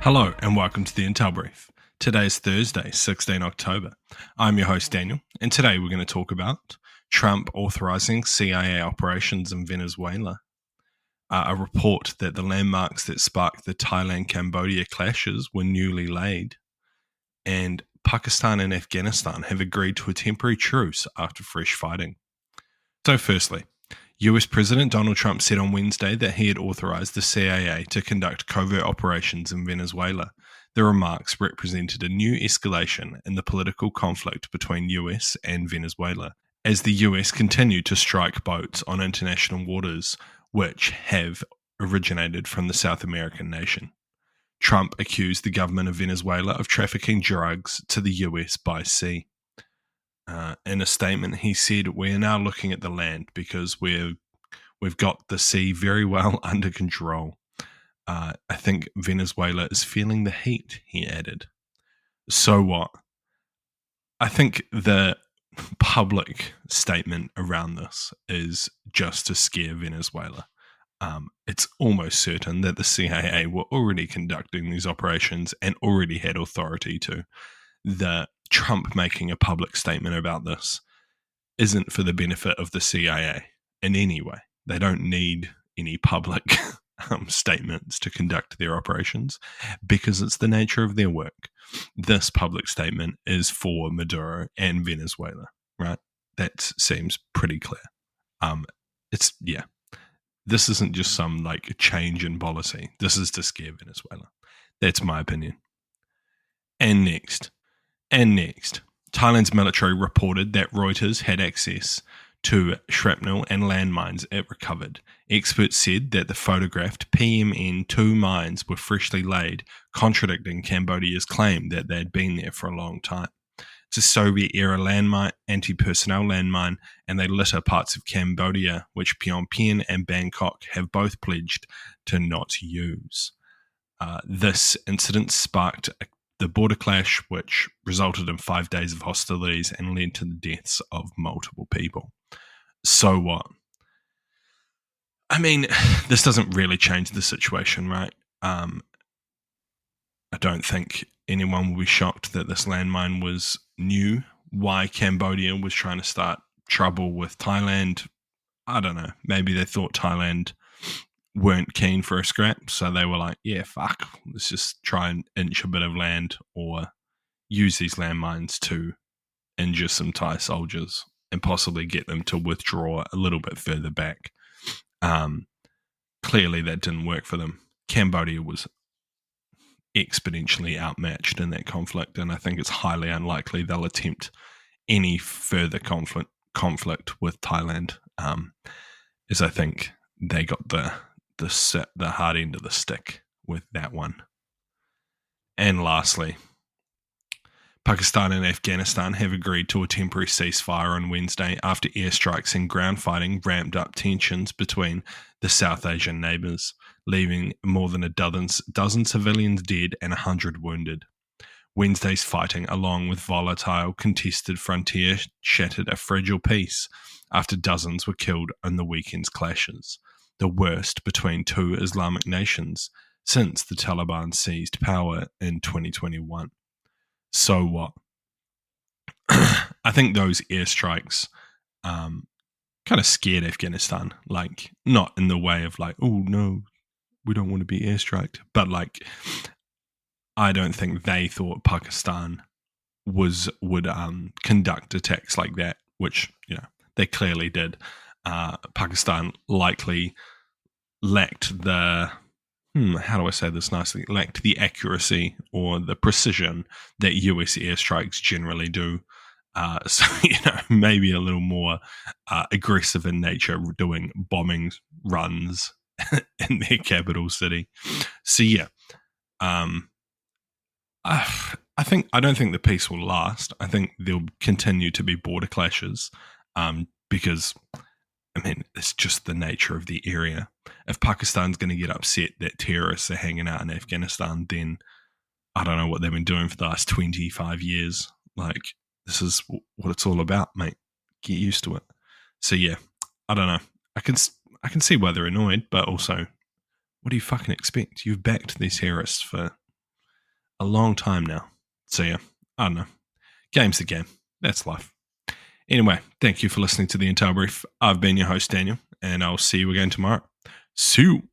Hello and welcome to the Intel Brief. Today is Thursday, 16 October. I'm your host Daniel, and today we're going to talk about Trump authorising CIA operations in Venezuela, a report that the landmarks that sparked the Thailand-Cambodia clashes were newly laid, and Pakistan and Afghanistan have agreed to a temporary truce after fresh fighting. So firstly, US President Donald Trump said on Wednesday that he had authorized the CIA to conduct covert operations in Venezuela. The remarks represented a new escalation in the political conflict between US and Venezuela, as the US continued to strike boats on international waters which have originated from the South American nation. Trump accused the government of Venezuela of trafficking drugs to the US by sea. In a statement, he said, "We are now looking at the land because we've got the sea very well under control. I think Venezuela is feeling the heat," he added. So what? I think the public statement around this is just to scare Venezuela. It's almost certain that the CIA were already conducting these operations and already had authority to. The Trump making a public statement about this isn't for the benefit of the CIA in any way. They don't need any public statements to conduct their operations because it's the nature of their work. This public statement is for Maduro and Venezuela, right? That seems pretty clear. This isn't just some like change in policy. This is to scare Venezuela. That's my opinion. And next, Thailand's military reported that Reuters had access to shrapnel and landmines it recovered. Experts said that the photographed PMN-2 mines were freshly laid, contradicting Cambodia's claim that they had been there for a long time. It's a Soviet-era landmine, anti-personnel landmine, and they litter parts of Cambodia, which Phnom Penh and Bangkok have both pledged to not use. This incident sparked the border clash, which resulted in 5 days of hostilities and led to the deaths of multiple people. So what? I mean, this doesn't really change the situation, right? I don't think anyone will be shocked that this landmine was new. Why Cambodia was trying to start trouble with Thailand, I don't know. Maybe they thought Thailand weren't keen for a scrap, so they were like, yeah, fuck, let's just try and inch a bit of land or use these landmines to injure some Thai soldiers and possibly get them to withdraw a little bit further back. Clearly that didn't work for them. Cambodia was exponentially outmatched in that conflict, and I think it's highly unlikely they'll attempt any further conflict with Thailand, as I think they got the hard end of the stick with that one. And lastly, Pakistan and Afghanistan have agreed to a temporary ceasefire on Wednesday after airstrikes and ground fighting ramped up tensions between the South Asian neighbours, leaving more than a dozen civilians dead and 100 wounded. Wednesday's fighting, along with volatile, contested frontier, shattered a fragile peace after dozens were killed in the weekend's clashes, the worst between two Islamic nations since the Taliban seized power in 2021. So what? I think those airstrikes kind of scared Afghanistan, like not in the way of like, oh no, we don't want to be airstriked, but like I don't think they thought Pakistan would conduct attacks like that, which they clearly did. Pakistan likely lacked the how do I say this nicely? Lacked the accuracy or the precision that US airstrikes generally do. So, maybe a little more aggressive in nature, doing bombing runs in their capital city. So, yeah. I don't think the peace will last. I think there'll continue to be border clashes because it's just the nature of the area. If Pakistan's going to get upset that terrorists are hanging out in Afghanistan, then I don't know what they've been doing for the last 25 years. Like, this is what it's all about, mate. Get used to it. So, yeah, I don't know. I can see why they're annoyed, but also, what do you fucking expect? You've backed these terrorists for a long time now. So yeah, I don't know. Game's the game. That's life. Anyway, thank you for listening to the Intel Brief. I've been your host, Daniel, and I'll see you again tomorrow. See you.